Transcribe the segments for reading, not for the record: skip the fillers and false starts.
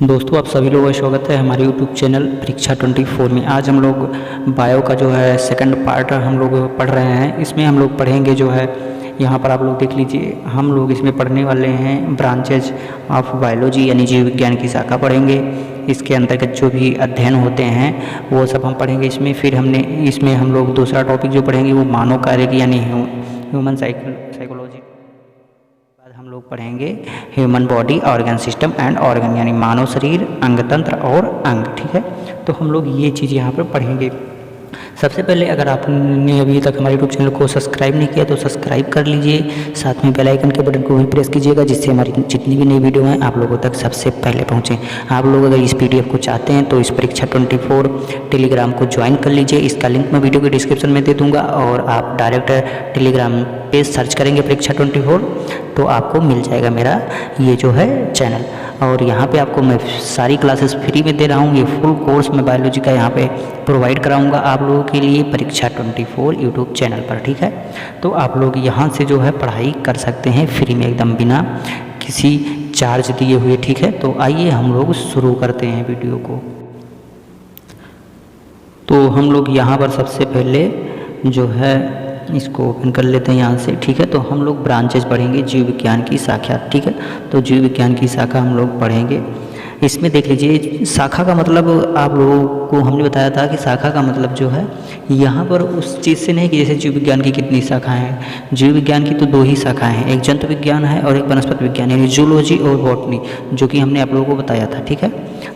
दोस्तों आप सभी लोगों का स्वागत है हमारे YouTube चैनल परीक्षा 24 में। आज हम लोग बायो का जो है सेकंड पार्ट हम लोग पढ़ रहे हैं। इसमें हम लोग पढ़ेंगे जो है, यहाँ पर आप लोग देख लीजिए, हम लोग इसमें पढ़ने वाले हैं ब्रांचेज ऑफ बायोलॉजी यानी जीव विज्ञान की शाखा पढ़ेंगे। इसके अंतर्गत जो भी अध्ययन होते हैं वो सब हम पढ़ेंगे इसमें। फिर इसमें हम लोग दूसरा टॉपिक जो पढ़ेंगे वो मानव कार्य की यानी ह्यूमन साइकोलॉजी। हम लोग पढ़ेंगे human body organ system and organ यानी मानव शरीर, अंग तंत्र और अंग। ठीक है, तो हम लोग ये चीज़ यहाँ पर पढ़ेंगे। सबसे पहले अगर आपने अभी तक हमारे यूट्यूब चैनल को सब्सक्राइब नहीं किया तो सब्सक्राइब कर लीजिए, साथ में बेल आइकन के बटन को भी प्रेस कीजिएगा जिससे हमारी जितनी भी नई वीडियो हैं आप लोगों तक सबसे पहले पहुँचें। आप लोग अगर इस PDF को चाहते हैं तो इस परीक्षा 24 टेलीग्राम को ज्वाइन कर लीजिए। इसका लिंक मैं वीडियो के डिस्क्रिप्शन में दे दूँगा और आप डायरेक्ट टेलीग्राम पे सर्च करेंगे परीक्षा 24 तो आपको मिल जाएगा मेरा ये जो है चैनल। और यहाँ पे आपको मैं सारी क्लासेस फ्री में दे रहा हूँ। ये फुल कोर्स मैं बायोलॉजी का यहाँ पे प्रोवाइड कराऊंगा आप लोगों के लिए परीक्षा 24 यूट्यूब चैनल पर। ठीक है, तो आप लोग यहाँ से जो है पढ़ाई कर सकते हैं फ्री में, एकदम बिना किसी चार्ज दिए हुए। ठीक है, तो आइए हम लोग शुरू करते हैं वीडियो को। तो हम लोग यहाँ पर सबसे पहले जो है इसको ओपन कर लेते हैं यहाँ से। ठीक है, तो हम लोग ब्रांचेज पढ़ेंगे जीव विज्ञान की शाखा। ठीक है, तो जीव विज्ञान की शाखा हम लोग पढ़ेंगे। इसमें देख लीजिए, शाखा का मतलब आप लोगों को हमने बताया था कि शाखा का मतलब जो है यहाँ पर उस चीज़ से नहीं कि जैसे जीव विज्ञान की कितनी शाखाएं हैं। जीव विज्ञान की तो दो ही शाखाएं हैं, एक जंतु विज्ञान है और एक वनस्पति विज्ञान यानी जूलॉजी और बॉटनी, जो कि हमने आप लोगों को बताया था। ठीक है,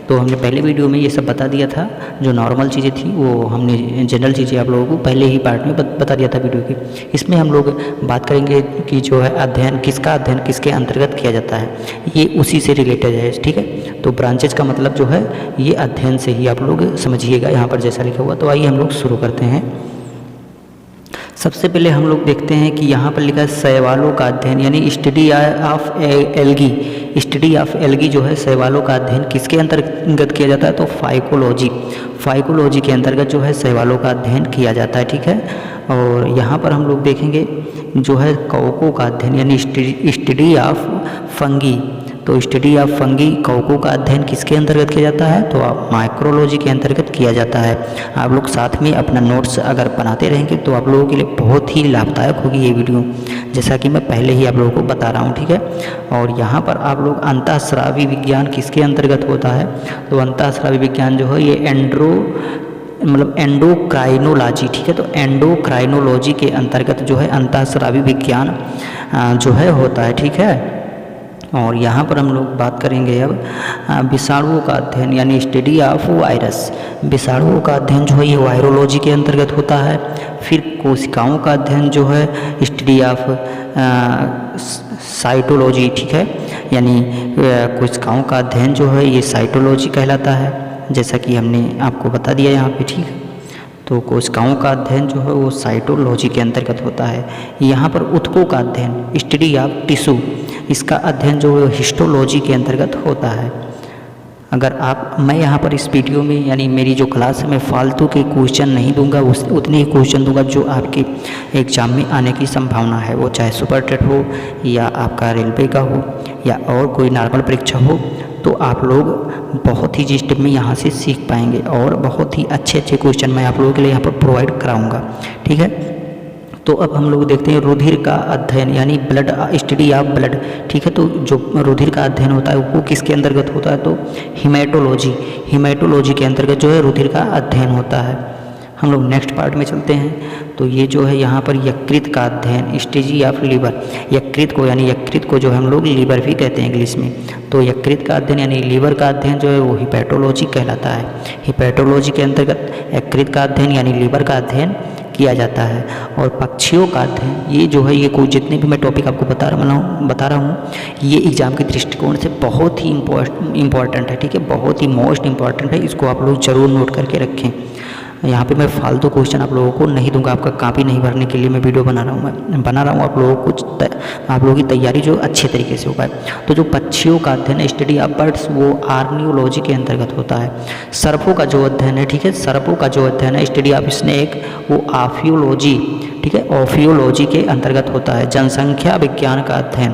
तो हमने पहले वीडियो में ये सब बता दिया था। जो नॉर्मल चीज़ें थी वो हमने जनरल चीज़ें आप लोगों को पहले ही पार्ट में बता दिया था वीडियो की। इसमें हम लोग बात करेंगे कि जो है अध्ययन किसके अंतर्गत किया जाता है, ये उसी से रिलेटेड है। ठीक है, तो ब्रांचेज का मतलब जो है ये अध्ययन से ही आप लोग समझिएगा यहाँ पर जैसा लिखा हुआ। तो आइए हम लोग शुरू करते हैं। सबसे पहले हम लोग देखते हैं कि यहाँ पर लिखा है शैवालों का अध्ययन यानी study of algae. Study of algae जो है शैवालों का अध्ययन किसके अंतर्गत किया जाता है, तो फाइकोलॉजी के अंतर्गत जो है शैवालों का अध्ययन किया जाता है। ठीक है, और यहाँ पर हम लोग देखेंगे जो है कवकों का अध्ययन यानी स्टडी ऑफ फंगी। तो स्टडी ऑफ फंगी कवकों का अध्ययन किसके अंतर्गत किया जाता है, तो माइक्रोलॉजी के अंतर्गत किया जाता है। आप लोग साथ में अपना नोट्स अगर बनाते रहेंगे तो आप लोगों के लिए बहुत ही लाभदायक होगी ये वीडियो, जैसा कि मैं पहले ही आप लोगों को बता रहा हूँ। ठीक है, और यहाँ पर आप लोग अंतःस्रावी विज्ञान किसके अंतर्गत होता है, तो अंतःस्रावी विज्ञान जो है ये एंडोक्राइनोलॉजी। ठीक है, तो एंडोक्राइनोलॉजी के अंतर्गत जो है अंतःस्रावी विज्ञान जो है होता है। ठीक है, और यहाँ पर हम लोग बात करेंगे अब विषाणुओं का अध्ययन यानी स्टडी ऑफ वायरस। विषाणुओं का अध्ययन जो है ये वायरोलॉजी के अंतर्गत होता है। फिर कोशिकाओं का अध्ययन जो है स्टडी ऑफ साइटोलॉजी। ठीक है, यानी कोशिकाओं का अध्ययन जो है ये साइटोलॉजी कहलाता है, जैसा कि हमने आपको बता दिया यहाँ पे। ठीक है, तो कोशिकाओं का अध्ययन जो है वो साइटोलॉजी के अंतर्गत होता है। यहाँ पर ऊतकों का अध्ययन स्टडी ऑफ टिश्यू, इसका अध्ययन जो है हिस्टोलॉजी के अंतर्गत होता है। मैं यहाँ पर इस वीडियो में यानी मेरी जो क्लास है मैं फालतू के क्वेश्चन नहीं दूंगा, उतने ही क्वेश्चन दूंगा जो आपके एग्जाम में आने की संभावना है, वो चाहे सुपर टेट हो या आपका रेलवे का हो या और कोई नॉर्मल परीक्षा हो। तो आप लोग बहुत ही जिस स्टेप में यहाँ से सीख पाएंगे और बहुत ही अच्छे क्वेश्चन मैं आप लोगों के लिए यहाँ पर प्रोवाइड कराऊंगा। ठीक है, तो अब हम लोग देखते हैं रुधिर का अध्ययन यानी ब्लड, स्टडी ऑफ ब्लड। ठीक है, तो जो रुधिर का अध्ययन होता है वो किसके अंतर्गत होता है, तो हिमेटोलॉजी के अंतर्गत जो है रुधिर का अध्ययन होता है। हम लोग नेक्स्ट पार्ट में चलते हैं। तो ये जो है यहाँ पर यकृत का अध्ययन स्टेजी ऑफ लीवर। यकृत को जो हम लोग लीवर भी कहते हैं इंग्लिश में। तो यकृत का अध्ययन यानी लीवर का अध्ययन जो है वो हिपैटोलॉजी कहलाता है। हिपैटोलॉजी के अंतर्गत यकृत का अध्ययन यानी लीवर का अध्ययन किया जाता है। और पक्षियों का अध्ययन ये जो है ये कोई जितने भी मैं टॉपिक आपको बता रहा हूँ ये एग्ज़ाम के दृष्टिकोण से बहुत ही इम्पॉर्टेंट है। ठीक है, बहुत ही मोस्ट इम्पॉर्टेंट है, इसको आप लोग ज़रूर नोट करके रखें। यहाँ पे मैं फालतू क्वेश्चन आप लोगों को नहीं दूंगा, आपका कॉपी नहीं भरने के लिए मैं वीडियो बना रहा हूँ आप लोगों की तैयारी जो अच्छे तरीके से हो पाए। तो जो पक्षियों का अध्ययन है स्टडी ऑफ बर्ड्स वो आर्नियोलॉजी के अंतर्गत होता है। सर्पों का जो अध्ययन है, ठीक है, सर्पों का जो अध्ययन है स्टडी ऑफ स्नेक वो ऑफियोलॉजी, ठीक है, ऑफियोलॉजी के अंतर्गत होता है। जनसंख्या विज्ञान का अध्ययन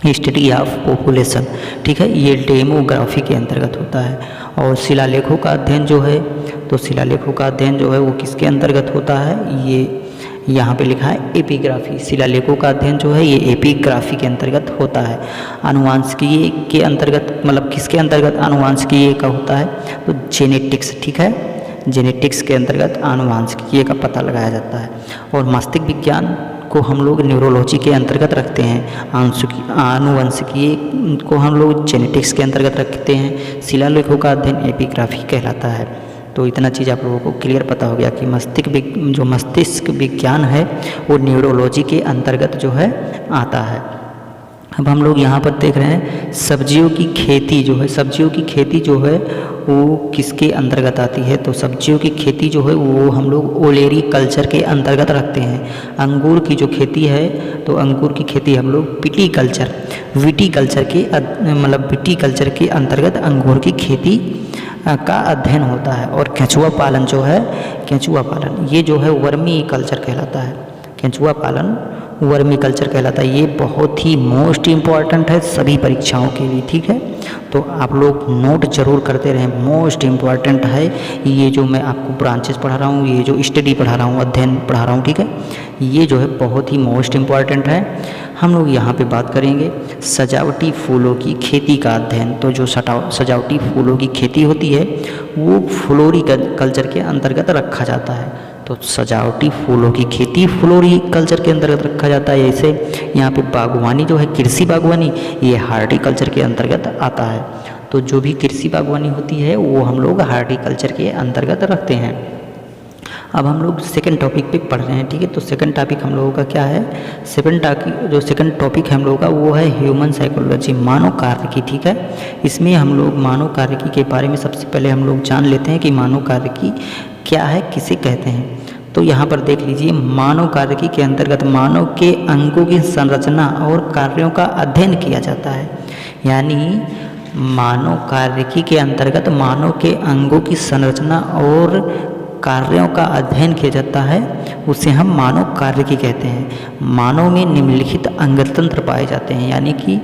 स्टडी ऑफ पॉपुलेशन, ठीक है, ये डेमोग्राफी के अंतर्गत होता है। और शिलालेखों का अध्ययन जो है, तो शिलालेखों का अध्ययन जो है वो किसके अंतर्गत होता है, ये यहाँ पे लिखा है एपिग्राफी। शिलालेखों का अध्ययन जो है ये एपिग्राफी के अंतर्गत होता है। आनुवांशिकीय के अंतर्गत, मतलब किसके अंतर्गत आनुवांशिकीय का होता है, तो जेनेटिक्स, ठीक है, जेनेटिक्स के अंतर्गत आनुवांशिकीय का पता लगाया जाता है। और मस्तिष्क विज्ञान को हम लोग न्यूरोलॉजी के अंतर्गत रखते हैं, आनुवंशिकीय को हम लोग जेनेटिक्स के अंतर्गत रखते हैं। शिलालेखों का अध्ययन एपिग्राफी कहलाता है। तो इतना चीज़ आप लोगों को क्लियर पता हो गया कि मस्तिष्क विज्ञान है वो न्यूरोलॉजी के अंतर्गत जो है आता है। अब हम लोग यहाँ पर देख रहे हैं सब्जियों की खेती जो है, सब्जियों की खेती जो है वो किसके अंतर्गत आती है, तो सब्जियों की खेती जो है वो हम लोग ओलेरी कल्चर के अंतर्गत रखते हैं। अंगूर की जो खेती है तो अंगूर की खेती हम लोग विटीकल्चर के अंतर्गत अंगूर की खेती का अध्ययन होता है। और केंचुआ पालन जो है, केंचुआ पालन ये जो है वर्मी कल्चर कहलाता है। केंचुआ पालन वर्मी कल्चर कहलाता है। ये बहुत ही मोस्ट इम्पॉर्टेंट है सभी परीक्षाओं के लिए, ठीक है। तो आप लोग नोट जरूर करते रहें, मोस्ट इम्पॉर्टेंट है ये जो मैं आपको ब्रांचेस पढ़ा रहा हूँ, ये जो स्टडी पढ़ा रहा हूँ, अध्ययन पढ़ा रहा हूँ, ठीक है, ये जो है बहुत ही मोस्ट इम्पॉर्टेंट है। हम लोग यहाँ पे बात करेंगे सजावटी फूलों की खेती का अध्ययन। तो जो सजावटी फूलों की खेती होती है वो फ्लोरिकल्चर के अंतर्गत रखा जाता है। तो सजावटी फूलों की खेती फ्लोरिकल्चर के अंतर्गत रखा जाता है। जैसे यहाँ पे बागवानी जो है, कृषि बागवानी, ये हार्टिकल्चर के अंतर्गत आता है। तो जो भी कृषि बागवानी होती है वो हम लोग हार्टिकल्चर के अंतर्गत रखते हैं। अब हम लोग सेकंड टॉपिक पे पढ़ रहे हैं, ठीक है। तो सेकंड टॉपिक हम लोगों का क्या है, सेकंड टॉपिक हम लोगों का वो है ह्यूमन साइकोलॉजी, मानव कार्यकी, ठीक है। इसमें हम लोग मानव कार्यकी के बारे में सबसे पहले हम लोग जान लेते हैं कि मानव कार्यकी क्या है, किसे कहते हैं। तो यहाँ पर देख लीजिए, मानव कार्यकी के अंतर्गत मानव के अंगों की संरचना और कार्यों का अध्ययन किया जाता है। यानी मानव कार्यकी के अंतर्गत मानव के अंगों की संरचना और कार्यों का अध्ययन किया जाता है, उसे हम मानव कार्यकी कहते हैं। मानव में निम्नलिखित अंगतंत्र पाए जाते हैं, यानी कि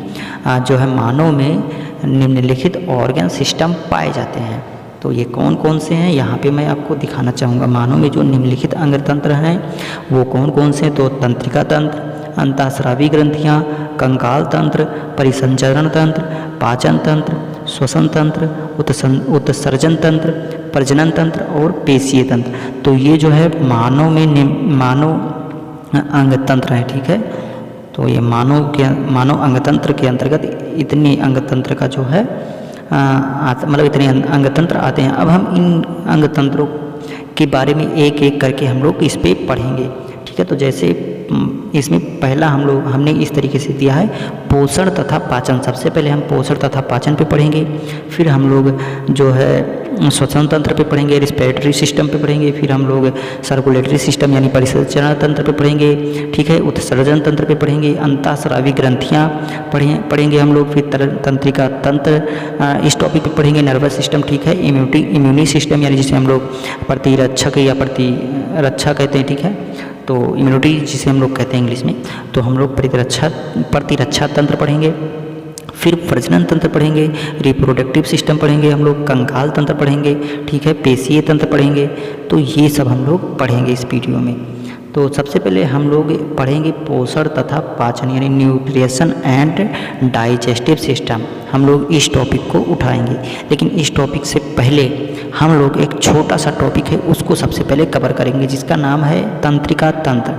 जो है मानव में निम्नलिखित ऑर्गन सिस्टम पाए जाते हैं। तो ये कौन कौन से हैं यहाँ पे मैं आपको दिखाना चाहूँगा। मानव में जो निम्नलिखित अंगतंत्र हैं वो कौन कौन से, तो तंत्रिका तंत्र, अंतःस्रावी ग्रंथियाँ, कंकाल तंत्र, परिसंचरण तंत्र, पाचन तंत्र, श्वसन तंत्र, उत्सर्जन तंत्र, प्रजनन तंत्र और पेशीय तंत्र। तो ये जो है मानव में मानव अंगतंत्र है, ठीक है। तो ये मानव अंगतंत्र के अंतर्गत इतने अंगतंत्र का जो है मतलब इतने अंगतंत्र आते हैं। अब हम इन अंगतंत्रों के बारे में एक एक करके हम लोग इस पे पढ़ेंगे, ठीक है। तो जैसे इसमें पहला हमने इस तरीके से दिया है पोषण तथा पाचन। सबसे पहले हम पोषण तथा पाचन पे पढ़ेंगे, फिर हम लोग जो है श्वसन तंत्र पे पढ़ेंगे, रिस्पिरेटरी सिस्टम पे पढ़ेंगे, फिर हम लोग सर्कुलेटरी सिस्टम यानी परिसंचरण तंत्र पे पढ़ेंगे, ठीक है, उत्सर्जन तंत्र पे पढ़ेंगे, अंतःस्रावी ग्रंथियाँ पढ़ेंगे हम लोग, फिर तंत्रिका तंत्र इस टॉपिक पे पढ़ेंगे, नर्वस सिस्टम, ठीक है, इम्यूनी सिस्टम यानी जिसे हम लोग प्रतिरक्षक या प्रतिरक्षा कहते हैं, ठीक है। तो इम्यूनिटी जिसे हम लोग कहते हैं इंग्लिश में, तो हम लोग प्रतिरक्षा तंत्र पढ़ेंगे, फिर प्रजनन तंत्र पढ़ेंगे, रिप्रोडक्टिव सिस्टम पढ़ेंगे, हम लोग कंकाल तंत्र पढ़ेंगे, ठीक है, पेशीय तंत्र पढ़ेंगे। तो ये सब हम लोग पढ़ेंगे इस वीडियो में। तो सबसे पहले हम लोग पढ़ेंगे पोषण तथा पाचन यानी न्यूट्रिशन एंड डाइजेस्टिव सिस्टम। हम लोग इस टॉपिक को उठाएंगे, लेकिन इस टॉपिक से पहले हम लोग एक छोटा सा टॉपिक है उसको सबसे पहले कवर करेंगे, जिसका नाम है तंत्रिका तंत्र,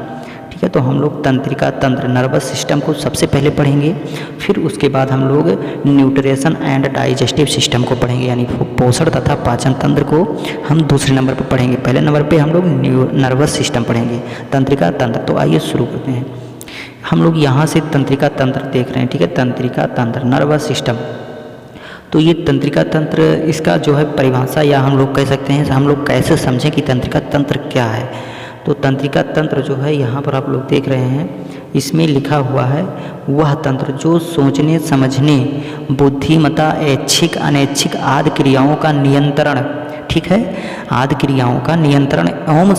ठीक है। तो हम लोग तंत्रिका तंत्र नर्वस सिस्टम को सबसे पहले पढ़ेंगे, फिर उसके बाद हम लोग न्यूट्रिशन एंड डाइजेस्टिव सिस्टम को पढ़ेंगे, यानी पोषण तथा पाचन तंत्र को हम दूसरे नंबर पर पढ़ेंगे। पहले नंबर पे हम लोग नर्वस सिस्टम पढ़ेंगे, तंत्रिका तंत्र। तो आइए शुरू करते हैं। हम लोग यहाँ से तंत्रिका तंत्र देख रहे हैं, ठीक है, तंत्रिका तंत्र नर्वस सिस्टम। तो ये तंत्रिका तंत्र, इसका जो है परिभाषा या हम लोग कह सकते हैं हम लोग कैसे समझें कि तंत्रिका तंत्र क्या है। तो तंत्रिका तंत्र जो है यहाँ पर आप लोग देख रहे हैं, इसमें लिखा हुआ है वह तंत्र जो सोचने समझने, बुद्धिमत्ता, ऐच्छिक अनैच्छिक आदि क्रियाओं का नियंत्रण, ठीक है, आदि क्रियाओं का नियंत्रण एवं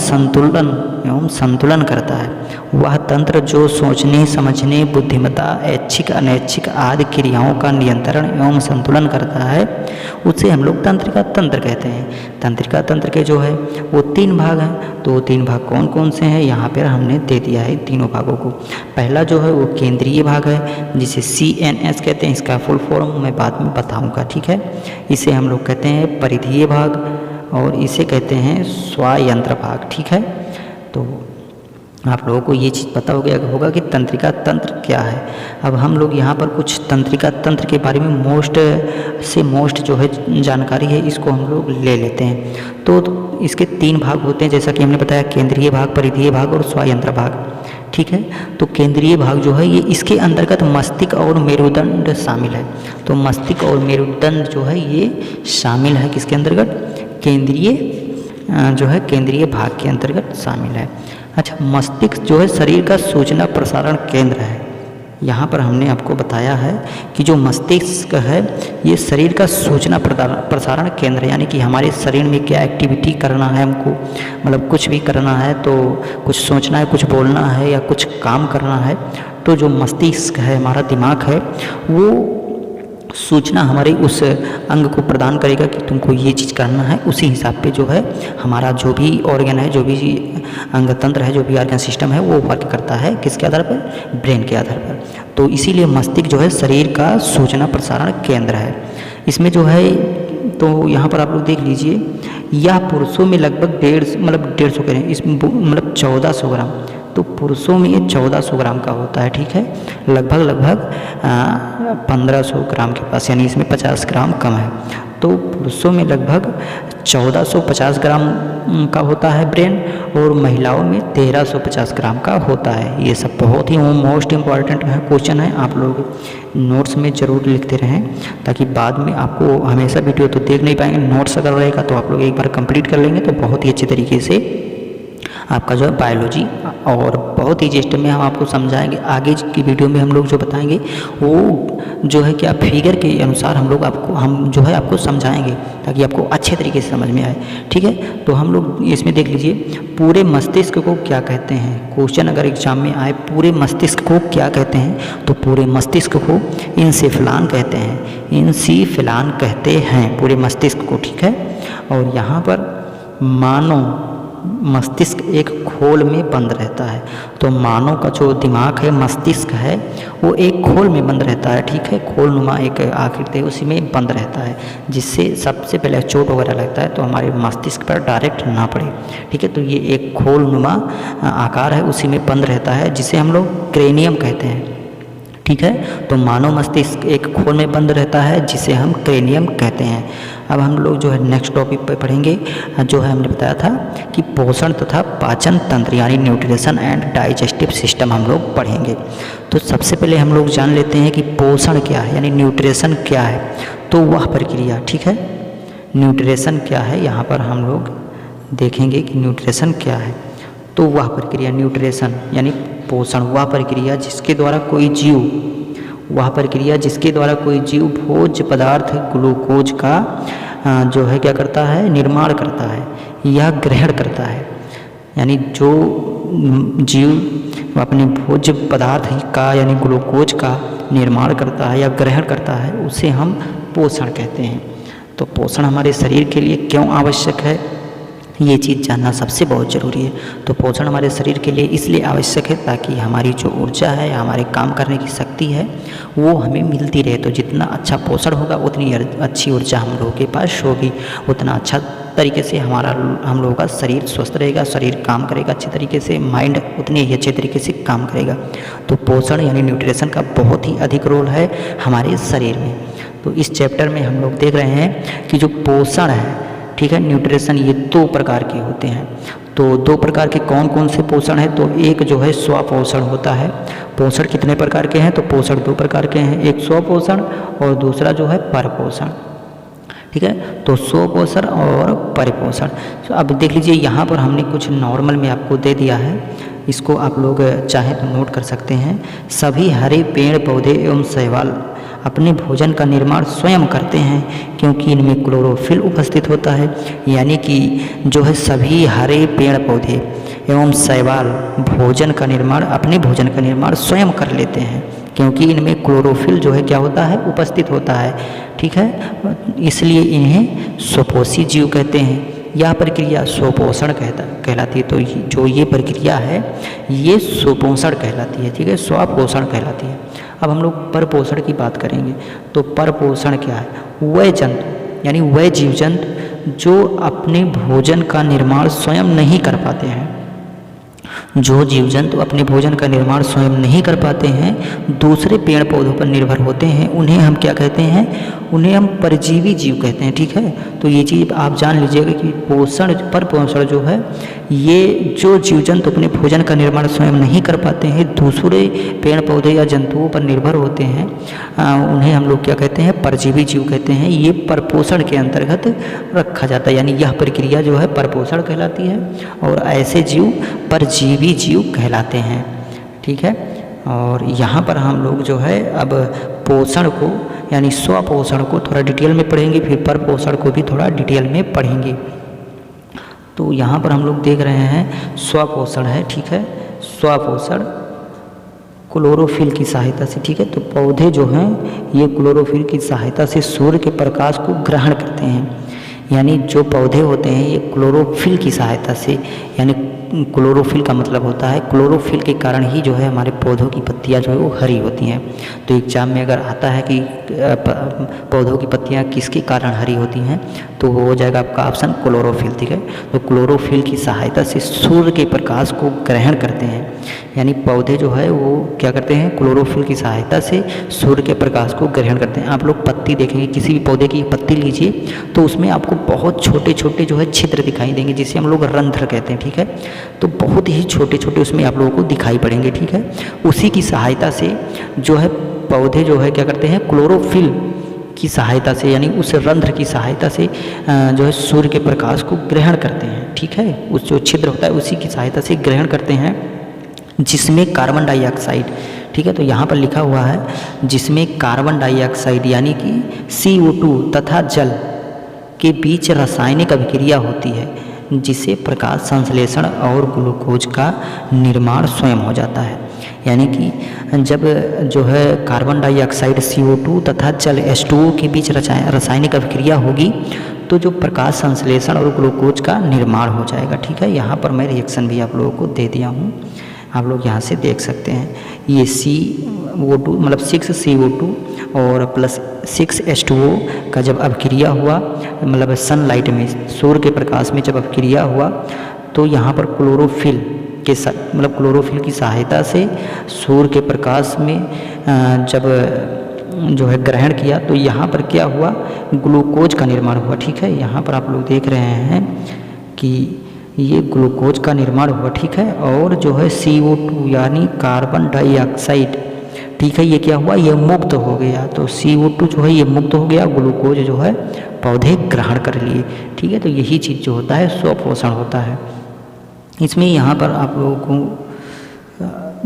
संतुलन करता है। वह तंत्र जो सोचने, समझने, बुद्धिमत्ता, ऐच्छिक, अनैच्छिक आदि क्रियाओं का नियंत्रण एवं संतुलन करता है, उसे हम लोग तंत्रिका तंत्र कहते हैं। तंत्रिका तंत्र के जो है वो 3 भाग हैं। तो 3 भाग कौन कौन से हैं यहाँ पर हमने दे दिया है तीनों भागों को। पहला जो है वो केंद्रीय भाग है, जिसे CNS कहते हैं। इसका फुल फॉर्म मैं बाद में बताऊँगा, ठीक है। इसे हम लोग कहते हैं परिधीय भाग और इसे कहते हैं स्वायंत्र भाग, ठीक है। तो आप लोगों को ये चीज़ पता हो गया होगा कि तंत्रिका तंत्र क्या है। अब हम लोग यहाँ पर कुछ तंत्रिका तंत्र के बारे में मोस्ट जो है जानकारी है, इसको हम लोग ले लेते हैं। तो इसके 3 भाग होते हैं, जैसा कि हमने बताया, केंद्रीय भाग, परिधीय भाग और स्वायंत्र भाग, ठीक है। तो केंद्रीय भाग जो है ये इसके अंतर्गत मस्तिष्क और मेरुदंड शामिल है। तो मस्तिष्क और मेरुदंड जो है ये शामिल है किसके अंतर्गत? केंद्रीय भाग के अंतर्गत शामिल है। अच्छा, मस्तिष्क जो है शरीर का सूचना प्रसारण केंद्र है। यहाँ पर हमने आपको बताया है कि जो मस्तिष्क है ये शरीर का सूचना प्रसारण केंद्र है, यानी कि हमारे शरीर में क्या एक्टिविटी करना है हमको, मतलब कुछ भी करना है तो कुछ सोचना है, कुछ बोलना है या कुछ काम करना है, तो जो मस्तिष्क है, हमारा दिमाग है, वो सूचना हमारे उस अंग को प्रदान करेगा कि तुमको ये चीज़ करना है। उसी हिसाब पे जो है हमारा जो भी ऑर्गन है, जो भी अंग तंत्र है, जो भी ऑर्गन सिस्टम है, वो वर्क करता है किसके आधार पर? ब्रेन के आधार पर। तो इसीलिए मस्तिष्क जो है शरीर का सूचना प्रसारण केंद्र है। इसमें जो है, तो यहाँ पर आप लोग देख लीजिए, यह पुरुषों में लगभग 150 कह रहे हैं, इसमें मतलब 1400 ग्राम, तो पुरुषों में ये 1400 ग्राम का होता है, ठीक है। लगभग 1500 ग्राम के पास, यानी इसमें 50 ग्राम कम है। तो पुरुषों में लगभग 1450 ग्राम का होता है ब्रेन, और महिलाओं में 1350 ग्राम का होता है। ये सब बहुत ही मोस्ट इम्पॉर्टेंट क्वेश्चन है, आप लोग नोट्स में ज़रूर लिखते रहें, ताकि बाद में आपको हमेशा वीडियो तो देख नहीं पाएंगे। नोट्स अगर रहेगा तो आप लोग एक बार कंप्लीट कर लेंगे तो बहुत ही अच्छे तरीके से आपका जो है बायोलॉजी, और बहुत ही स्टेप में हम आपको समझाएंगे। आगे की वीडियो में हम लोग जो बताएंगे वो जो है क्या फिगर के अनुसार हम जो है आपको समझाएंगे, ताकि आपको अच्छे तरीके से समझ में आए, ठीक है। तो हम लोग इसमें देख लीजिए, पूरे मस्तिष्क को क्या कहते हैं? क्वेश्चन अगर एग्जाम में आए, पूरे मस्तिष्क को क्या कहते हैं? तो पूरे मस्तिष्क को इंसेफ्लान कहते हैं, इंसेफ्लान कहते हैं पूरे मस्तिष्क को, ठीक है। और यहाँ पर मानव मस्तिष्क एक खोल में बंद रहता है। तो मानव का जो दिमाग है, मस्तिष्क है, वो एक खोल में बंद रहता है, ठीक है। खोलनुमा एक आकृति है, उसी में बंद रहता है, जिससे सबसे पहले चोट वगैरह लगता है तो हमारे मस्तिष्क पर डायरेक्ट ना पड़े, ठीक है। तो ये एक खोलनुमा आकार है, उसी में बंद रहता है, जिसे हम लोग क्रेनियम कहते हैं, ठीक है। तो मानव मस्तिष्क एक खोल में बंद रहता है, जिसे हम क्रेनियम कहते हैं। अब हम लोग जो है नेक्स्ट टॉपिक पे पढ़ेंगे, जो है हमने बताया था कि पोषण तथा पाचन तंत्र, यानी न्यूट्रिशन एंड डाइजेस्टिव सिस्टम हम लोग पढ़ेंगे। तो सबसे पहले हम लोग जान लेते हैं कि पोषण क्या है, यानी न्यूट्रिशन क्या है। तो वह प्रक्रिया, ठीक है, न्यूट्रिशन क्या है, यहाँ पर हम लोग देखेंगे कि न्यूट्रिशन क्या है। तो वह प्रक्रिया, न्यूट्रिशन यानी पोषण, वह प्रक्रिया जिसके द्वारा कोई जीव भोज्य पदार्थ ग्लूकोज का जो है क्या करता है? निर्माण करता है या ग्रहण करता है। यानी जो जीव अपने भोज्य पदार्थ का यानी ग्लूकोज का निर्माण करता है या ग्रहण करता है, उसे हम पोषण कहते हैं। तो पोषण हमारे शरीर के लिए क्यों आवश्यक है, ये चीज़ जानना सबसे बहुत ज़रूरी है। तो पोषण हमारे शरीर के लिए इसलिए आवश्यक है ताकि हमारी जो ऊर्जा है, हमारे काम करने की शक्ति है, वो हमें मिलती रहे। तो जितना अच्छा पोषण होगा उतनी अच्छी ऊर्जा हम लोगों के पास होगी, उतना अच्छा तरीके से हम लोगों का शरीर स्वस्थ रहेगा, शरीर काम करेगा अच्छे तरीके से, माइंड उतने ही अच्छे तरीके से काम करेगा। तो पोषण यानी न्यूट्रिशन का बहुत ही अधिक रोल है हमारे शरीर में। तो इस चैप्टर में हम लोग देख रहे हैं कि जो पोषण है, ठीक है, न्यूट्रिशन, ये 2 प्रकार के होते हैं। तो 2 प्रकार के कौन कौन से पोषण है? तो एक जो है स्वपोषण होता है। पोषण कितने प्रकार के हैं? तो पोषण 2 प्रकार के हैं, एक स्वपोषण और दूसरा जो है परपोषण, ठीक है। तो स्वपोषण और परिपोषण। तो अब देख लीजिए, यहाँ पर हमने कुछ नॉर्मल में आपको दे दिया है, इसको आप लोग चाहें तो नोट कर सकते हैं। सभी हरे पेड़ पौधे एवं शैवाल अपने भोजन का निर्माण स्वयं करते हैं, क्योंकि इनमें क्लोरोफिल उपस्थित होता है। यानी कि जो है सभी हरे पेड़ पौधे एवं शैवाल अपने भोजन का निर्माण स्वयं कर लेते हैं, क्योंकि इनमें क्लोरोफिल जो है क्या होता है, उपस्थित होता है। ठीक है, इसलिए इन्हें स्वपोषी जीव कहते हैं। यह प्रक्रिया स्वपोषण कहलाती है। तो जो ये प्रक्रिया है ये स्वपोषण कहलाती है। ठीक है, स्वपोषण कहलाती है। अब हम लोग परपोषण की बात करेंगे। तो परपोषण क्या है? वह जंतु यानी वह जीव जंतु जो अपने भोजन का निर्माण स्वयं नहीं कर पाते हैं, जो जीव जंतु अपने भोजन का निर्माण स्वयं नहीं कर पाते हैं, दूसरे पेड़ पौधों पर निर्भर होते हैं, उन्हें हम क्या कहते हैं? उन्हें हम परजीवी जीव कहते हैं। ठीक है, तो ये चीज़ आप जान लीजिएगा कि परपोषण जो है, ये जो जीव जंतु अपने भोजन का निर्माण स्वयं नहीं कर पाते हैं, दूसरे पेड़ पौधे या जंतुओं पर निर्भर होते हैं, उन्हें हम लोग क्या कहते हैं? परजीवी जीव कहते हैं। ये परपोषण के अंतर्गत रखा जाता है, यानी यह प्रक्रिया जो है परपोषण कहलाती है, और ऐसे जीव परजीवी जीव कहलाते हैं। ठीक है, और यहाँ पर हम लोग जो है अब पोषण को यानी स्वपोषण को थोड़ा डिटेल में पढ़ेंगे, फिर परपोषण को भी थोड़ा डिटेल में पढ़ेंगे। तो यहाँ पर हम लोग देख रहे हैं स्वपोषण है। ठीक है, स्वपोषण क्लोरोफिल की सहायता से। ठीक है, तो पौधे जो हैं ये क्लोरोफिल की सहायता से सूर्य के प्रकाश को ग्रहण करते हैं। यानी जो पौधे होते हैं ये क्लोरोफिल की सहायता से, यानी क्लोरोफिल का मतलब होता है क्लोरोफिल के कारण ही जो है हमारे पौधों की पत्तियां जो है वो हरी होती हैं। तो एग्जाम में अगर आता है कि पौधों की पत्तियां किसके कारण हरी होती हैं, तो वो हो जाएगा आपका ऑप्शन क्लोरोफिल। ठीक है, तो क्लोरोफिल की सहायता से सूर्य के प्रकाश को ग्रहण करते हैं। यानी पौधे जो है वो क्या करते हैं? क्लोरोफिल की सहायता से सूर्य के प्रकाश को ग्रहण करते हैं। आप लोग पत्ती देखेंगे, किसी भी पौधे की पत्ती लीजिए तो उसमें आपको बहुत छोटे छोटे जो है छिद्र दिखाई देंगे, जिसे हम लोग रंध्र कहते हैं। ठीक है, तो बहुत ही छोटे छोटे उसमें आप लोगों को दिखाई पड़ेंगे। ठीक है, उसी की सहायता से जो है पौधे जो है क्या करते हैं? क्लोरोफिल की सहायता से यानी उस रंध्र की सहायता से जो है सूर्य के प्रकाश को ग्रहण करते हैं। ठीक है, उस जो छिद्र होता है उसी की सहायता से ग्रहण करते हैं, जिसमें कार्बन डाइऑक्साइड। ठीक है, तो यहाँ पर लिखा हुआ है जिसमें कार्बन डाइऑक्साइड यानी कि CO2 तथा जल के बीच रासायनिक अभिक्रिया होती है, जिससे प्रकाश संश्लेषण और ग्लूकोज का निर्माण स्वयं हो जाता है। यानी कि जब जो है कार्बन डाइऑक्साइड CO2 तथा जल H2O के बीच रासायनिक अभिक्रिया होगी तो जो प्रकाश संश्लेषण और ग्लूकोज का निर्माण हो जाएगा। ठीक है, यहाँ पर मैं रिएक्शन भी आप लोगों को दे दिया हूँ, आप लोग यहाँ से देख सकते हैं। ये CO2 मतलब 6CO2 और प्लस 6H2O का जब अभिक्रिया हुआ, मतलब सनलाइट में सूर्य के प्रकाश में जब अभिक्रिया हुआ, तो यहाँ पर क्लोरोफिल के साथ मतलब क्लोरोफिल की सहायता से सूर्य के प्रकाश में जब जो है ग्रहण किया तो यहाँ पर क्या हुआ? ग्लूकोज का निर्माण हुआ। ठीक है, यहाँ पर आप लोग देख रहे हैं कि ये ग्लूकोज का निर्माण हुआ। ठीक है, और जो है CO2 यानी कार्बन डाइऑक्साइड, ठीक है, ये क्या हुआ? ये मुक्त हो गया। तो CO2 जो है ये मुक्त हो गया, ग्लूकोज जो है पौधे ग्रहण कर लिए। ठीक है, तो यही चीज़ जो होता है स्वपोषण होता है। इसमें यहाँ पर आप लोगों को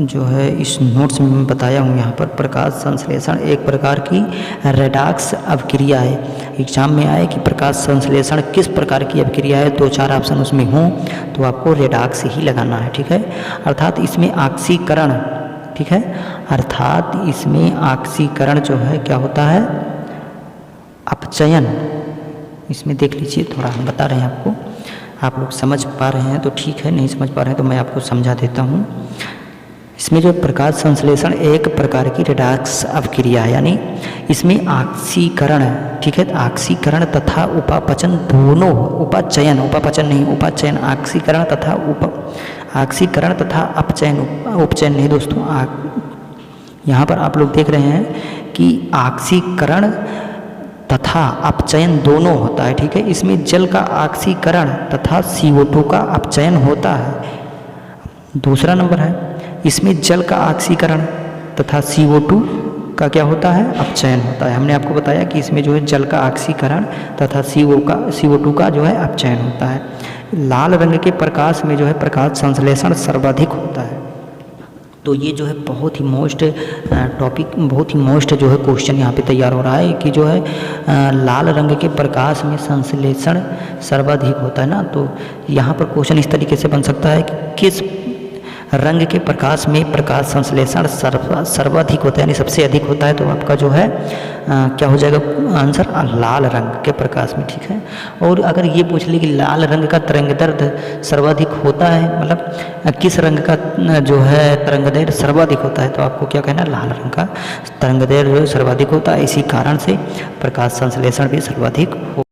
जो है इस नोट्स में मैं बताया हूँ, यहाँ पर प्रकाश संश्लेषण एक प्रकार की रेडॉक्स अभिक्रिया है। एग्जाम में आए कि प्रकाश संश्लेषण किस प्रकार की अभिक्रिया है, 2-4 ऑप्शन उसमें हों तो आपको रेडॉक्स ही लगाना है। ठीक है, अर्थात इसमें ऑक्सीकरण, ठीक है, अर्थात इसमें ऑक्सीकरण जो है क्या होता है? अपचयन। इसमें देख लीजिए, थोड़ा हम बता रहे हैं आपको, आप लोग समझ पा रहे हैं तो ठीक है, नहीं समझ पा रहे हैं तो मैं आपको समझा देता हूँ। इसमें जो प्रकाश संश्लेषण एक प्रकार की रेडॉक्स अभिक्रिया है, यानी इसमें ऑक्सीकरण, ठीक है, ऑक्सीकरण तथा उपापचन दोनों, उपाचयन, उपापचन नहीं, उपाचयन, ऑक्सीकरण तथा अपचयन, उपचयन नहीं दोस्तों। यहाँ पर आप लोग देख रहे हैं कि ऑक्सीकरण तथा अपचयन दोनों होता है। ठीक है, इसमें जल का ऑक्सीकरण तथा CO2 का अपचयन होता है। दूसरा नंबर है, इसमें जल का ऑक्सीकरण तथा CO2 का क्या होता है? अपचयन होता है। हमने आपको बताया कि इसमें जो है जल का ऑक्सीकरण तथा CO2 का जो है अपचयन होता है। लाल रंग के प्रकाश में जो है प्रकाश संश्लेषण सर्वाधिक होता है। तो ये जो है बहुत ही मोस्ट टॉपिक, बहुत ही मोस्ट जो है क्वेश्चन यहाँ पे तैयार हो रहा है कि जो है लाल रंग के प्रकाश में संश्लेषण सर्वाधिक होता है ना। तो यहाँ पर क्वेश्चन इस तरीके से बन सकता है कि किस रंग के प्रकाश में प्रकाश संश्लेषण सर्वाधिक होता है, यानी सबसे अधिक होता है। तो आपका जो है क्या हो जाएगा आंसर, लाल रंग के प्रकाश में, ठीक है। और अगर ये पूछ ले कि लाल रंग का तरंगदैर्ध्य सर्वाधिक होता है, मतलब किस रंग का जो है तरंगदैर्ध्य सर्वाधिक होता है, तो आपको क्या कहना है, लाल रंग का तरंगदैर्ध्य सर्वाधिक होता है, इसी कारण से प्रकाश संश्लेषण भी सर्वाधिक हो।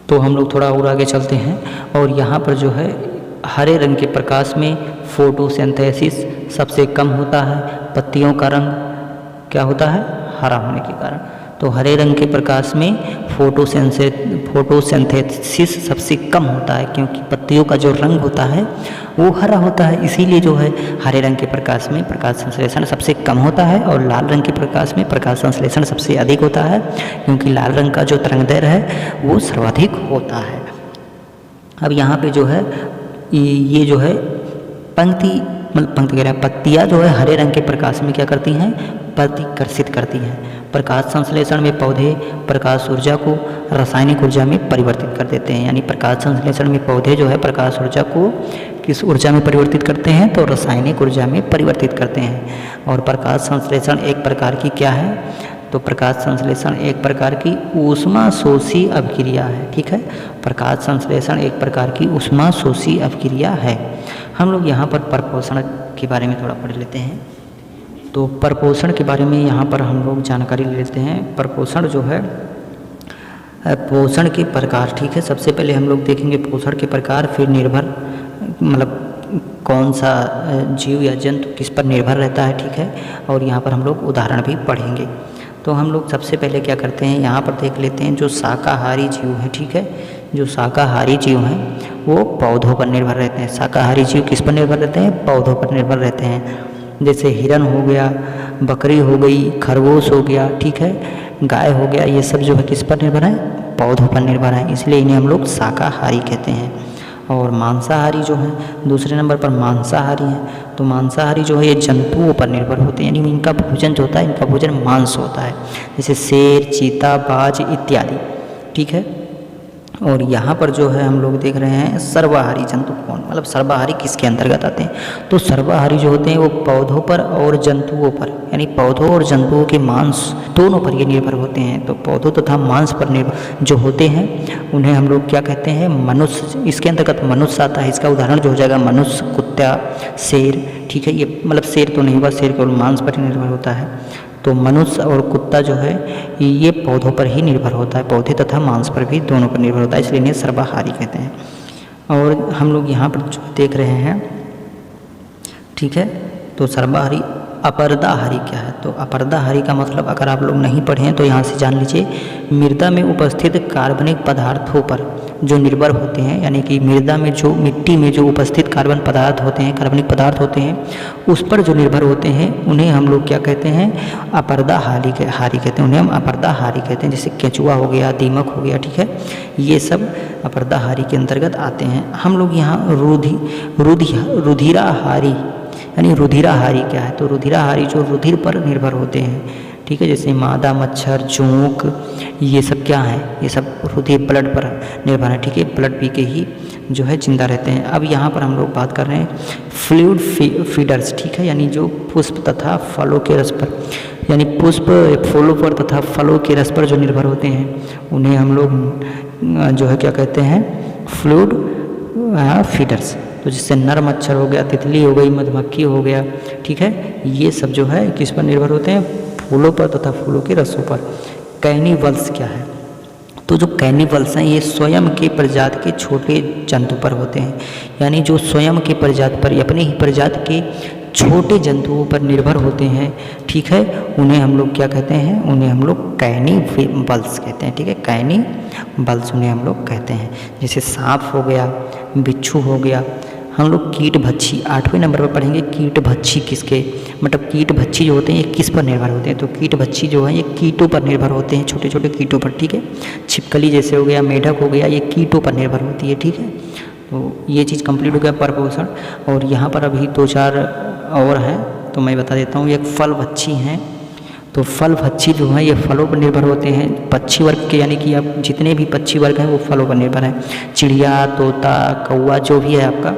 तो हम लोग थोड़ा और आगे चलते हैं और यहाँ पर जो है हरे रंग के प्रकाश में फोटोसिंथेसिस सबसे कम होता है, पत्तियों का रंग क्या होता है, हरा होने के कारण। तो हरे रंग के प्रकाश में फोटोसिंथेसिस सबसे कम होता है, क्योंकि पत्तियों का जो रंग होता है वो हरा होता है, इसीलिए जो है हरे रंग के प्रकाश में प्रकाश संश्लेषण सबसे कम होता है और लाल रंग के प्रकाश में प्रकाश संश्लेषण सबसे अधिक होता है, क्योंकि लाल रंग का जो तरंगदैर्ध्य है वो सर्वाधिक होता है। अब यहाँ पे जो है ये जो है पंक्ति कह रहे हैं, पत्तियाँ जो है हरे रंग के प्रकाश में क्या करती हैं, प्रतिकर्षित करती हैं। प्रकाश संश्लेषण में पौधे प्रकाश ऊर्जा को रासायनिक ऊर्जा में परिवर्तित कर देते हैं, यानी प्रकाश संश्लेषण में पौधे जो है प्रकाश ऊर्जा को किस ऊर्जा में परिवर्तित करते हैं, तो रासायनिक ऊर्जा में परिवर्तित करते हैं। और प्रकाश संश्लेषण एक प्रकार की क्या है, तो प्रकाश संश्लेषण एक प्रकार की ऊष्माशोषी अभिक्रिया है, ठीक है। प्रकाश संश्लेषण एक प्रकार की ऊष्माशोषी अभिक्रिया है। हम लोग यहाँ पर परपोषण के बारे में थोड़ा पढ़ लेते हैं। तो परपोषण के बारे में यहाँ पर हम लोग जानकारी ले लेते हैं। परपोषण जो है पोषण के प्रकार, ठीक है। सबसे पहले हम लोग देखेंगे पोषण के प्रकार, फिर निर्भर मतलब कौन सा जीव या जंतु किस पर निर्भर रहता है, ठीक है। और यहाँ पर हम लोग उदाहरण भी पढ़ेंगे। तो हम लोग सबसे पहले क्या करते हैं, यहाँ पर देख लेते हैं जो शाकाहारी जीव हैं, ठीक है। जो शाकाहारी जीव हैं वो पौधों पर निर्भर रहते हैं। शाकाहारी जीव किस पर निर्भर रहते हैं, पौधों पर निर्भर रहते हैं। जैसे हिरन हो गया, बकरी हो गई, खरगोश हो गया, ठीक है, गाय हो गया, ये सब जो है किस पर निर्भर है, पौधों पर निर्भर है, इसलिए इन्हें हम लोग शाकाहारी कहते हैं। और मांसाहारी जो है दूसरे नंबर पर मांसाहारी हैं। तो मांसाहारी जो है ये जंतुओं पर निर्भर होते हैं, यानी इनका भोजन जो होता है, इनका भोजन मांस होता है, जैसे शेर, चीता, बाज इत्यादि, ठीक है। और यहाँ पर जो है हम लोग देख रहे हैं सर्वाहारी जंतु कौन, मतलब सर्वाहारी किसके अंतर्गत आते हैं, तो सर्वाहारी जो होते हैं वो पौधों पर और जंतुओं पर, यानी पौधों और जंतुओं के मांस दोनों पर ये निर्भर होते हैं। तो पौधों तथा मांस पर निर्भर जो होते हैं उन्हें हम लोग क्या कहते हैं, मनुष्य। इसके अंतर्गत मनुष्य आता है, इसका उदाहरण जो हो जाएगा मनुष्य, कुत्ता, शेर, ठीक है। ये मतलब शेर तो नहीं हुआ, शेर केवल मांस पर ही निर्भर होता है। तो मनुष्य और कुत्ता जो है ये पौधों पर ही निर्भर होता है, पौधे तथा मांस पर भी दोनों पर निर्भर होता है, इसलिए इन्हें सर्वाहारी कहते हैं। और हम लोग यहाँ पर जो देख रहे हैं, ठीक है, तो सर्वाहारी। अपर्दाहारी क्या है, तो अपर्दाहारी का मतलब अगर आप लोग नहीं पढ़े हैं तो यहाँ से जान लीजिए, मृदा में उपस्थित कार्बनिक पदार्थों पर जो निर्भर होते हैं, यानी कि मृदा में जो मिट्टी में जो उपस्थित कार्बन पदार्थ होते हैं, कार्बनिक पदार्थ होते हैं, उस पर जो निर्भर होते हैं उन्हें हम लोग क्या कहते हैं, अपर्दाहारी कहते हैं, उन्हें हम अपर्दाहारी कहते हैं। जैसे केंचुआ हो गया, दीमक हो गया, ठीक है, ये सब अपर्दाहारी के अंतर्गत आते हैं। हम लोग यहाँ रुधिराहारी, यानी रुधिराहारी क्या है, तो रुधिराहारी जो रुधिर पर निर्भर होते हैं, ठीक है, जैसे मादा, मच्छर, जोंक, ये सब क्या है, ये सब रुधिर ब्लड पर निर्भर है, ठीक है, ब्लड पी के ही जो है जिंदा रहते हैं। अब यहाँ पर हम लोग बात कर रहे हैं फ्लूइड फीडर्स, ठीक है, यानी जो पुष्प तथा फलों के रस पर, यानी पुष्प फूलों पर तथा फलों के रस पर जो निर्भर होते हैं उन्हें हम लोग जो है क्या कहते हैं, फ्लूइड फीडर्स। तो जिससे नर मच्छर हो गया, तितली हो गई, मधुमक्खी हो गया, ठीक है, ये सब जो है किस पर निर्भर होते हैं, फूलों पर तथा फूलों के रसों पर। कैनिवल्स क्या है, तो जो कैनिवल्स हैं ये स्वयं के प्रजाति के छोटे जंतु पर होते हैं, यानी जो स्वयं के प्रजाति पर, अपने ही प्रजाति के छोटे जंतुओं पर निर्भर होते हैं, ठीक है, उन्हें हम लोग क्या कहते हैं, उन्हें हम लोग कैनिवल्स कहते हैं, ठीक है, कैनिवल्स उन्हें हम लोग कहते हैं। जैसे सांप हो गया, बिच्छू हो गया। हम लोग कीट भक्षी 8वें नंबर पर पढ़ेंगे, कीट भक्षी किसके, मतलब कीट भक्षी जो होते हैं ये किस पर निर्भर होते हैं, तो कीट भक्षी जो है ये कीटों पर निर्भर होते हैं, छोटे छोटे कीटों पर, ठीक है। छिपकली जैसे हो गया, मेढक हो गया, ये कीटों पर निर्भर होती है, ठीक है। तो ये चीज़ कंप्लीट हो गया परपोषण। और यहाँ पर अभी 2-4 और हैं, तो मैं बता देता हूँ। एक फल भक्षी हैं, तो फल भक्षी जो हैं ये फलों पर निर्भर होते हैं। पक्षी वर्ग के यानी कि आप जितने भी पक्षी वर्ग हैं वो फलों पर निर्भर हैं। चिड़िया, तोता, कौवा जो भी है आपका,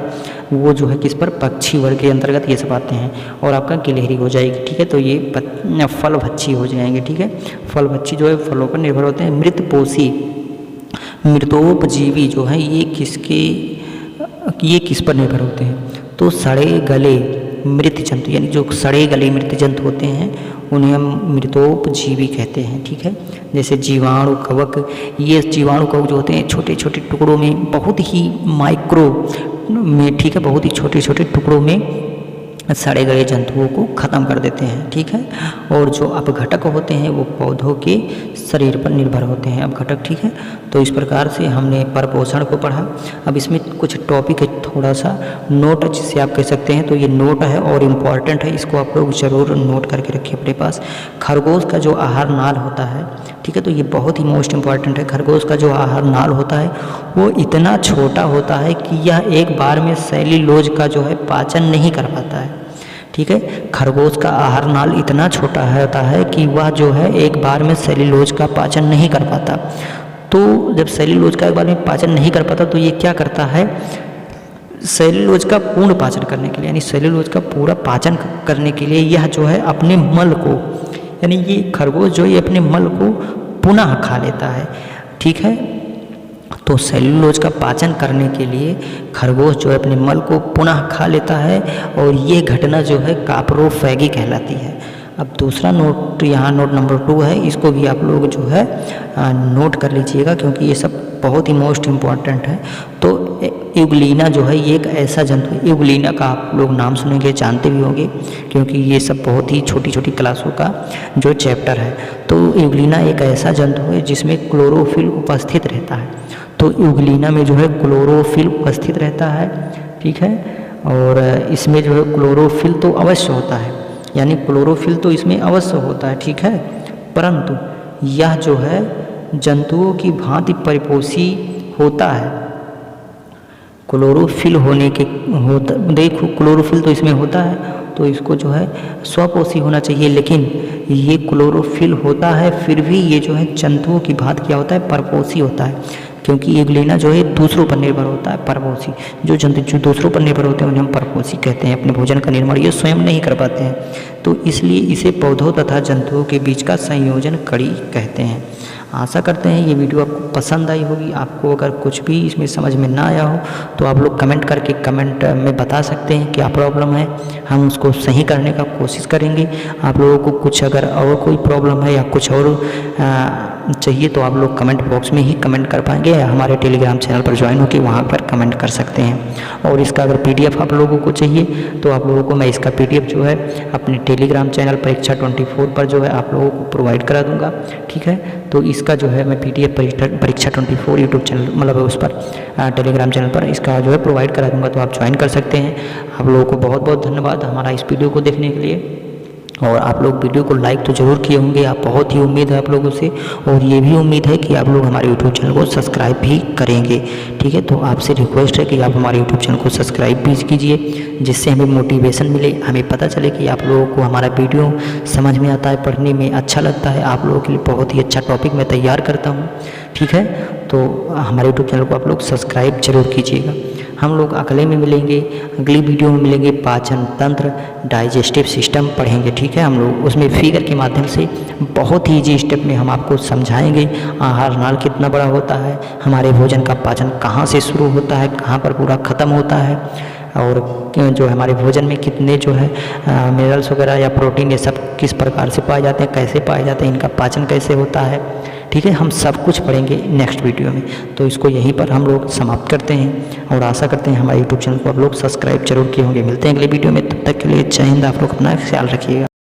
वो जो है किस पर, पक्षी वर्ग के अंतर्गत ये सब आते हैं। और आपका गिलहरी हो जाएगी, ठीक है। तो ये फल भक्षी हो जाएंगे, ठीक है। फल भक्षी जो है फलों पर निर्भर होते हैं। मृतपोषी, मृतोपजीवी जो है ये किस पर निर्भर होते हैं, तो सड़े गले मृत जंतु, यानी जो सड़े गले मृत जंतु होते हैं उन्हें हम मृतोपजीवी कहते हैं, ठीक है। जैसे जीवाणु कवक, ये जीवाणु कवक जो होते हैं छोटे छोटे टुकड़ों में, बहुत ही माइक्रो में, ठीक है, बहुत ही छोटे छोटे टुकड़ों में सड़े गए जंतुओं को ख़त्म कर देते हैं, ठीक है। और जो अपघटक होते हैं वो पौधों के शरीर पर निर्भर होते हैं, अपघटक, ठीक है। तो इस प्रकार से हमने परपोषण को पढ़ा। अब इसमें कुछ टॉपिक है, थोड़ा सा नोट जिसे आप कह सकते हैं, तो ये नोट है और इम्पॉर्टेंट है, इसको आप लोग ज़रूर नोट करके रखिए अपने पास। खरगोश का जो आहार नाल होता है, ठीक है, तो ये बहुत ही मोस्ट इम्पॉर्टेंट है। खरगोश का जो आहार नाल होता है वो इतना छोटा होता है कि यह एक बार में सेल्यूलोज का जो है पाचन नहीं कर पाता है, ठीक है। खरगोश का आहार नाल इतना छोटा होता है कि वह जो है एक बार में सेल्यूलोज का पाचन नहीं कर पाता। तो जब सेल्यूलोज का एक बार में पाचन नहीं कर पाता तो ये क्या करता है, सेल्यूलोज का पूर्ण पाचन करने के लिए, यानी सेल्यूलोज का पूरा पाचन करने के लिए यह जो है अपने मल को, यानी ये खरगोश जो ये अपने मल को पुनः खा लेता है, ठीक है। तो सेल्यूलोज का पाचन करने के लिए खरगोश जो है अपने मल को पुनः खा लेता है और ये घटना जो है काप्रोफैगी कहलाती है। अब दूसरा नोट, यहाँ नोट नंबर 2 है, इसको भी आप लोग जो है नोट कर लीजिएगा क्योंकि ये सब बहुत ही मोस्ट इम्पॉर्टेंट है। तो यूग्लिना जो है ये एक ऐसा जंतु है, यूग्लिना का आप लोग नाम सुनेंगे, जानते भी होंगे क्योंकि ये सब बहुत ही छोटी छोटी क्लासों का जो चैप्टर है। तो यूग्लिना एक ऐसा जंतु है जिसमें क्लोरोफिल उपस्थित रहता है। तो यूग्लिना में जो है क्लोरोफिल उपस्थित रहता है, ठीक है। और इसमें जो है क्लोरोफिल तो अवश्य होता है, यानी क्लोरोफिल तो इसमें अवश्य होता है, ठीक है। परंतु यह जो है जंतुओं की भांति परिपोषी होता है। क्लोरोफिल होने के देखो क्लोरोफिल तो इसमें होता है, तो इसको जो है स्वपोषी होना चाहिए, लेकिन ये क्लोरोफिल होता है फिर भी ये जो है जंतुओं की भांति क्या होता है, परपोषी होता है। क्योंकि यूग्लिना जो है दूसरों पर निर्भर होता है, परपोषी। जो जंतु जो दूसरों पर निर्भर होते हैं उन्हें हम परपोषी कहते हैं। अपने भोजन का निर्माण ये स्वयं नहीं कर पाते हैं, तो इसलिए इसे पौधों तथा जंतुओं के बीच का संयोजन कड़ी कहते हैं। आशा करते हैं ये वीडियो आपको पसंद आई होगी। आपको अगर कुछ भी इसमें समझ में ना आया हो तो आप लोग कमेंट करके कमेंट में बता सकते हैं क्या प्रॉब्लम है, हम उसको सही करने का कोशिश करेंगे। आप लोगों को कुछ अगर और कोई प्रॉब्लम है या कुछ और चाहिए तो आप लोग कमेंट बॉक्स में ही कमेंट कर पाएंगे या हमारे टेलीग्राम चैनल पर ज्वाइन होकर वहाँ पर कमेंट कर सकते हैं। और इसका अगर PDF आप लोगों को चाहिए तो आप लोगों को मैं इसका PDF जो है अपने टेलीग्राम चैनल परीक्षा 24 पर जो है आप लोगों को प्रोवाइड करा दूँगा, ठीक है। तो इसका जो है मैं PDF परीक्षा 24 यूट्यूब चैनल मतलब उस पर टेलीग्राम चैनल पर इसका जो है प्रोवाइड करा दूँगा, तो आप ज्वाइन कर सकते हैं। आप लोगों को बहुत बहुत धन्यवाद हमारा इस वीडियो को देखने के लिए। और आप लोग वीडियो को लाइक तो ज़रूर किए होंगे, आप बहुत ही उम्मीद है आप लोगों से, और ये भी उम्मीद है कि आप लोग हमारे यूट्यूब चैनल को सब्सक्राइब भी करेंगे, ठीक है। तो आपसे रिक्वेस्ट है कि आप हमारे यूट्यूब चैनल को सब्सक्राइब भी कीजिए, जिससे हमें मोटिवेशन मिले, हमें पता चले कि आप लोगों को हमारा वीडियो समझ में आता है, पढ़ने में अच्छा लगता है। आप लोगों के लिए बहुत ही अच्छा टॉपिक मैं तैयार करता हूँ, ठीक है। तो हमारे यूट्यूब चैनल को आप लोग सब्सक्राइब जरूर कीजिएगा। हम लोग अगले में मिलेंगे, अगली वीडियो में मिलेंगे, पाचन तंत्र डाइजेस्टिव सिस्टम पढ़ेंगे, ठीक है। हम लोग उसमें फिगर के माध्यम से बहुत ही ईजी स्टेप में हम आपको समझाएंगे आहार नाल कितना बड़ा होता है, हमारे भोजन का पाचन कहाँ से शुरू होता है, कहाँ पर पूरा ख़त्म होता है, और जो हमारे भोजन में कितने जो है मिनरल्स वगैरह या प्रोटीन ये सब किस प्रकार से पाए जाते हैं, कैसे पाए जाते हैं, इनका पाचन कैसे होता है, ठीक है। हम सब कुछ पढ़ेंगे नेक्स्ट वीडियो में। तो इसको यहीं पर हम लोग समाप्त करते हैं और आशा करते हैं हमारे यूट्यूब चैनल को आप लोग सब्सक्राइब जरूर किए होंगे। मिलते हैं अगले वीडियो में, तब तक के लिए जय हिंद। आप लोग अपना ख्याल रखिएगा।